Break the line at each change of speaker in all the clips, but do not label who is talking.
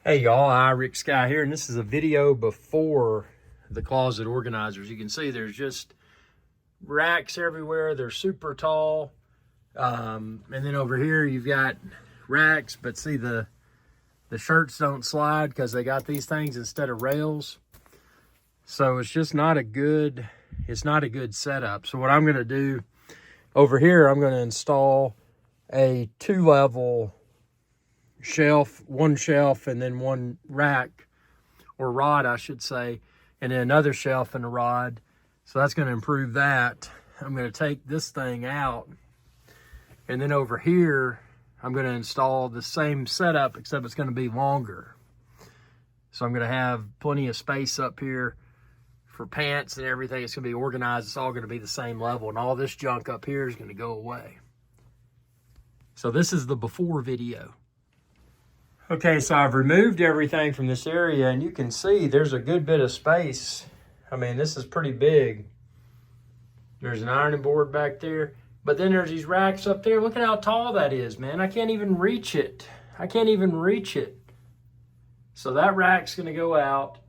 Hey y'all, Rick Sky here, and this is a video before the closet organizers. You can see there's just racks everywhere. They're super tall. And then over here you've got racks, but see the shirts don't slide because they got these things instead of rails. So it's just not a good, setup. So what I'm gonna do over here, I'm gonna install a 2-level shelf, one shelf and then one rack, or rod I should say, and then another shelf and a rod. So that's going to improve that. I'm going to take this thing out, and then over here I'm going to install the same setup, except it's going to be longer. So I'm going to have plenty of space up here for pants and everything. It's going to be organized. It's all going to be the same level, and all this junk up here is going to go away. So this is the before video. Okay, so I've removed everything from this area, and you can see there's a good bit of space. I mean, this is pretty big. There's an ironing board back there, but then there's these racks up there. Look at how tall that is, man. I can't even reach it. So that rack's gonna go out.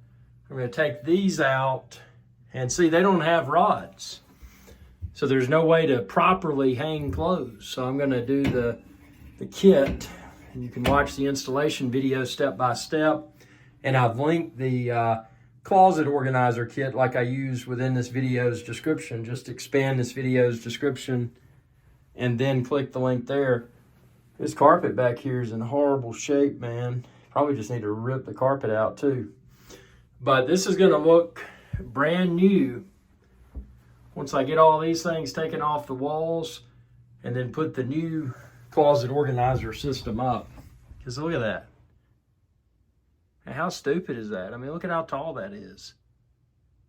I'm gonna take these out, and see, they don't have rods. So there's no way to properly hang clothes. So I'm gonna do the kit. And you can watch the installation video step by step. And I've linked the closet organizer kit like I use within this video's description. Just expand this video's description and then click the link there. This carpet back here is in horrible shape, man. Probably just need to rip the carpet out too. But this is gonna look brand new once I get all these things taken off the walls and then put the new closet organizer system up. Because look at that. And how stupid is that? I mean, look at how tall that is.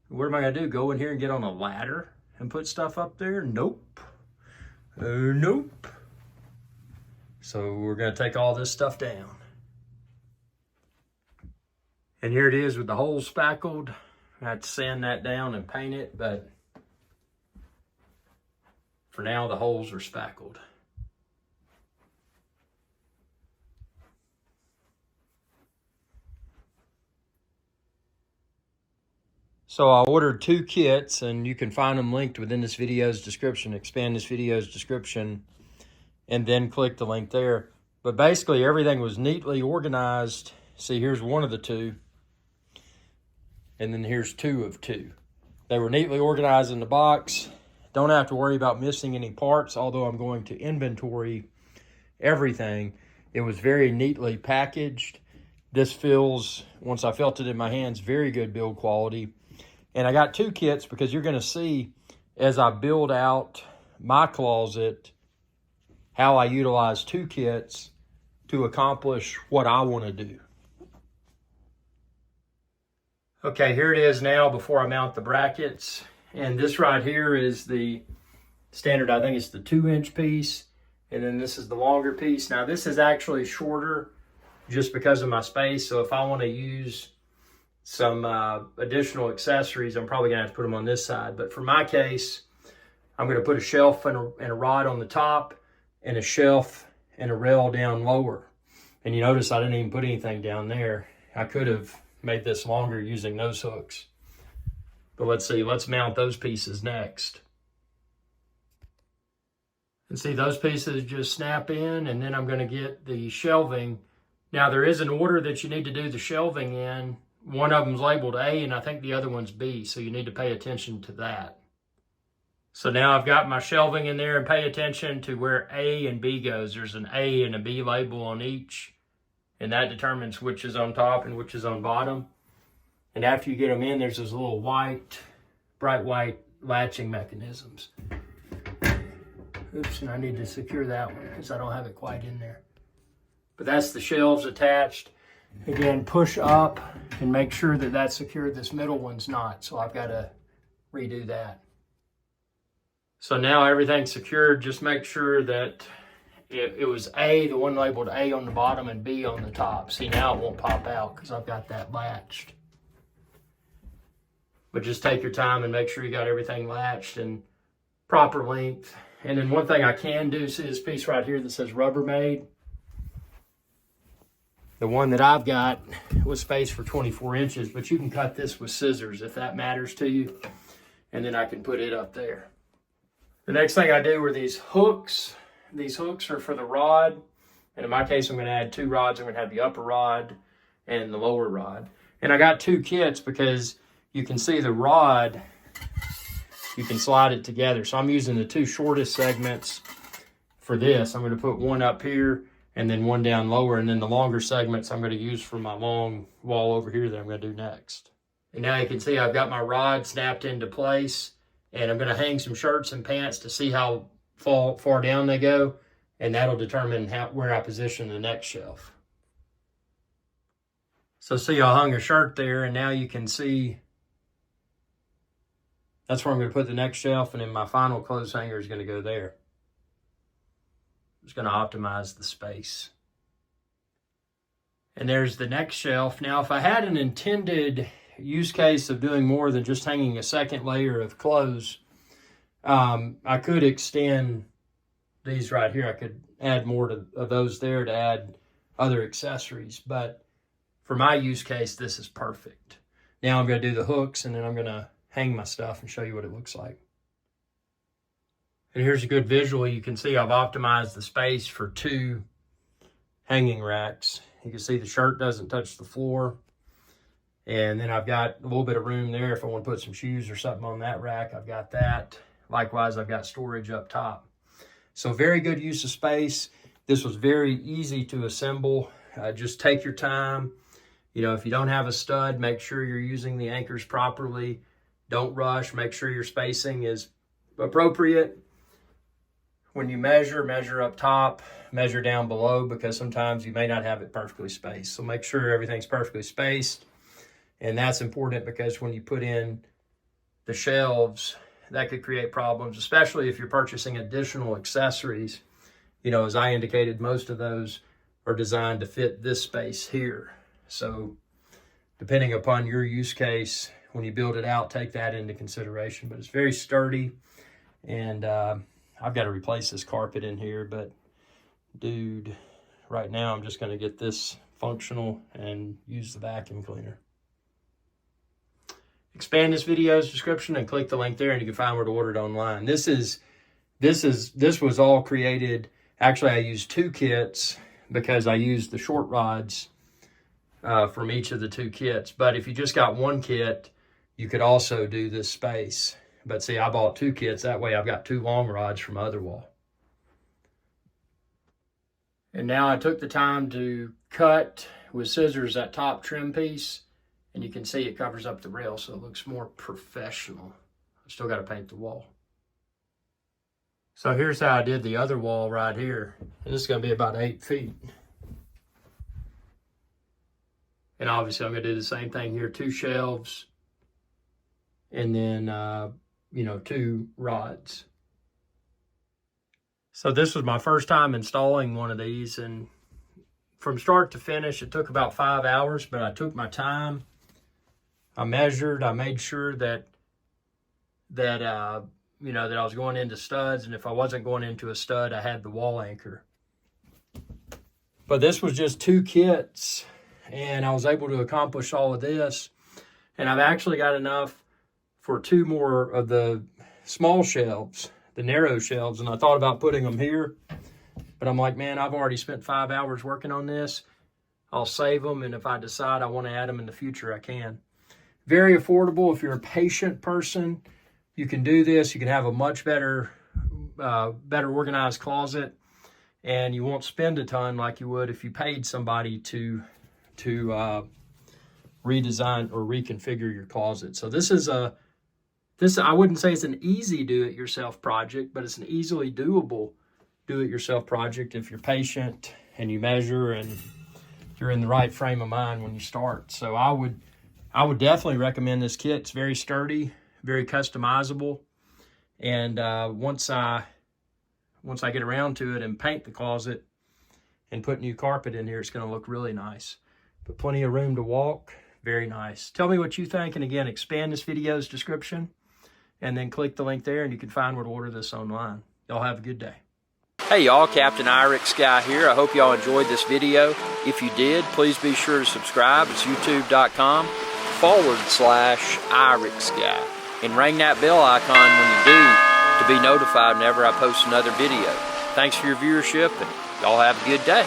What am I gonna do? Go in here and get on a ladder and put stuff up there? Nope. Nope. So we're gonna take all this stuff down. And here it is with the holes spackled. I have to sand that down and paint it, but for now the holes are spackled. So I ordered 2 kits, and you can find them linked within this video's description. Expand this video's description and then click the link there. But basically everything was neatly organized. See, here's one of the 2. And then here's 2 of 2. They were neatly organized in the box. Don't have to worry about missing any parts, although I'm going to inventory everything. It was very neatly packaged. This feels, once I felt it in my hands, very good build quality. And I got 2 kits because you're going to see as I build out my closet how I utilize 2 kits to accomplish what I want to do. Okay, here it is now before I mount the brackets. And this right here is the standard, I think it's the 2-inch piece. And then this is the longer piece. Now this is actually shorter just because of my space. So if I want to use some additional accessories, I'm probably gonna have to put them on this side. But for my case, I'm gonna put a shelf and a rod on the top, and a shelf and a rail down lower. And you notice I didn't even put anything down there. I could have made this longer using those hooks. But let's see, let's mount those pieces next. And see, those pieces just snap in, and then I'm gonna get the shelving. Now there is an order that you need to do the shelving in. One of them's labeled A, and I think the other one's B, so you need to pay attention to that. So now I've got my shelving in there, and pay attention to where A and B goes. There's an A and a B label on each, and that determines which is on top and which is on bottom. And after you get them in, there's those little white, bright white latching mechanisms. Oops, and I need to secure that one because I don't have it quite in there. But that's the shelves attached. Again, push up and make sure that that's secured. This middle one's not, so I've got to redo that. So now everything's secured. Just make sure that it was A, the one labeled A on the bottom, and B on the top. See, now it won't pop out because I've got that latched. But just take your time and make sure you got everything latched and proper length. And then one thing I can do, see this piece right here that says Rubbermaid? The one that I've got was spaced for 24 inches, but you can cut this with scissors if that matters to you. And then I can put it up there. The next thing I do are these hooks. These hooks are for the rod. And in my case, I'm going to add 2 rods. I'm going to have the upper rod and the lower rod. And I got 2 kits because you can see the rod, you can slide it together. So I'm using the 2 shortest segments for this. I'm going to put one up here and then one down lower. And then the longer segments I'm going to use for my long wall over here that I'm going to do next. And now you can see I've got my rod snapped into place. And I'm going to hang some shirts and pants to see how far down they go. And that'll determine where I position the next shelf. So see, I hung a shirt there, and now you can see that's where I'm going to put the next shelf, and then my final clothes hanger is going to go there. It's going to optimize the space. And there's the next shelf. Now, if I had an intended use case of doing more than just hanging a second layer of clothes, I could extend these right here. I could add more of those there to add other accessories, but for my use case, this is perfect. Now I'm going to do the hooks, and then I'm going to hang my stuff and show you what it looks like. And here's a good visual. You can see I've optimized the space for 2 hanging racks. You can see the shirt doesn't touch the floor. And then I've got a little bit of room there. If I want to put some shoes or something on that rack, I've got that. Likewise, I've got storage up top. So very good use of space. This was very easy to assemble. Just take your time. You know, if you don't have a stud, make sure you're using the anchors properly. Don't rush. Make sure your spacing is appropriate. When you measure up top, measure down below, because sometimes you may not have it perfectly spaced. So make sure everything's perfectly spaced. And that's important because when you put in the shelves, that could create problems, especially if you're purchasing additional accessories. You know, as I indicated, most of those are designed to fit this space here. So depending upon your use case, when you build it out, take that into consideration. But it's very sturdy, and I've got to replace this carpet in here, but dude, right now I'm just going to get this functional and use the vacuum cleaner. Expand this video's description and click the link there, and you can find where to order it online. This was all created. Actually, I used 2 kits because I used the short rods from each of the 2 kits. But if you just got 1 kit, you could also do this space. But see, I bought 2 kits. That way I've got 2 long rods from other wall. And now I took the time to cut with scissors that top trim piece. And you can see it covers up the rail, so it looks more professional. I still got to paint the wall. So here's how I did the other wall right here. And this is going to be about 8 feet. And obviously I'm going to do the same thing here. 2 shelves. And then, 2 rods. So this was my first time installing one of these. And from start to finish, it took about 5 hours, but I took my time. I measured, I made sure that I was going into studs, and if I wasn't going into a stud, I had the wall anchor. But this was just 2 kits, and I was able to accomplish all of this. And I've actually got enough for 2 more of the small shelves, the narrow shelves, and I thought about putting them here. But I'm like, man, I've already spent 5 hours working on this. I'll save them, and if I decide I want to add them in the future, I can. Very affordable. If you're a patient person, you can do this. You can have a much better organized closet, and you won't spend a ton like you would if you paid somebody to redesign or reconfigure your closet. So I wouldn't say it's an easy do-it-yourself project, but it's an easily doable do-it-yourself project if you're patient and you measure and you're in the right frame of mind when you start. So I would definitely recommend this kit. It's very sturdy, very customizable. And once I get around to it and paint the closet and put new carpet in here, it's going to look really nice. But plenty of room to walk. Very nice. Tell me what you think. And again, expand this video's description and then click the link there, and you can find where to order this online. Y'all have a good day. Hey y'all, Captain Irix Guy here. I hope y'all enjoyed this video. If you did, please be sure to subscribe. It's youtube.com/Irix Guy. And ring that bell icon when you do to be notified whenever I post another video. Thanks for your viewership, and y'all have a good day.